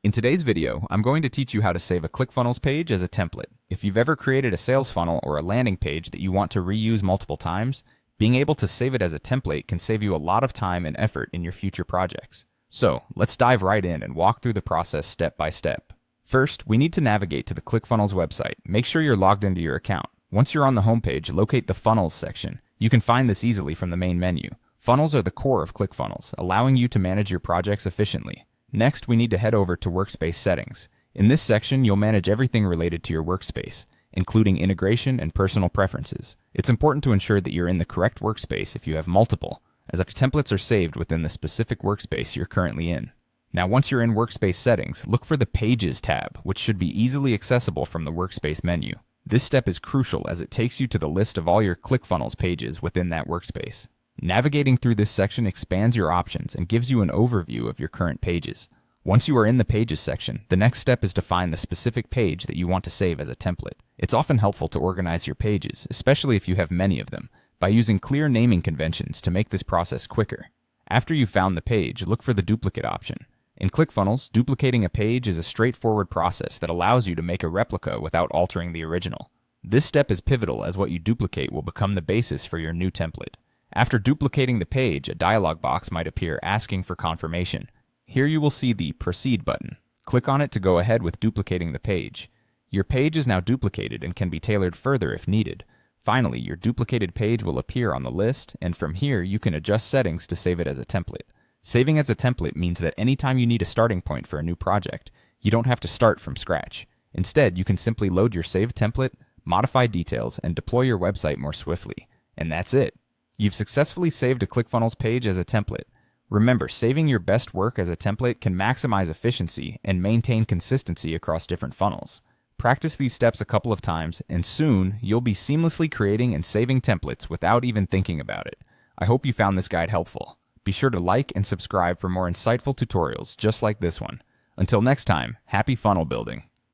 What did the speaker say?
In today's video, I'm going to teach you how to save a ClickFunnels page as a template. If you've ever created a sales funnel or a landing page that you want to reuse multiple times, being able to save it as a template can save you a lot of time and effort in your future projects. So, let's dive right in and walk through the process step by step. First, we need to navigate to the ClickFunnels website. Make sure you're logged into your account. Once you're on the homepage, locate the Funnels section. You can find this easily from the main menu. Funnels are the core of ClickFunnels, allowing you to manage your projects efficiently. Next, we need to head over to Workspace Settings. In this section, you'll manage everything related to your workspace, including integration and personal preferences. It's important to ensure that you're in the correct workspace if you have multiple, as templates are saved within the specific workspace you're currently in. Now, once you're in Workspace Settings, look for the Pages tab, which should be easily accessible from the Workspace menu. This step is crucial as it takes you to the list of all your ClickFunnels pages within that workspace. Navigating through this section expands your options and gives you an overview of your current pages. Once you are in the Pages section, the next step is to find the specific page that you want to save as a template. It's often helpful to organize your pages, especially if you have many of them, by using clear naming conventions to make this process quicker. After you've found the page, look for the duplicate option. In ClickFunnels, duplicating a page is a straightforward process that allows you to make a replica without altering the original. This step is pivotal as what you duplicate will become the basis for your new template. After duplicating the page, a dialog box might appear asking for confirmation. Here you will see the Proceed button. Click on it to go ahead with duplicating the page. Your page is now duplicated and can be tailored further if needed. Finally, your duplicated page will appear on the list, and from here you can adjust settings to save it as a template. Saving as a template means that anytime you need a starting point for a new project, you don't have to start from scratch. Instead, you can simply load your saved template, modify details, and deploy your website more swiftly. And that's it. You've successfully saved a ClickFunnels page as a template. Remember, saving your best work as a template can maximize efficiency and maintain consistency across different funnels. Practice these steps a couple of times, and soon you'll be seamlessly creating and saving templates without even thinking about it. I hope you found this guide helpful. Be sure to like and subscribe for more insightful tutorials just like this one. Until next time, happy funnel building.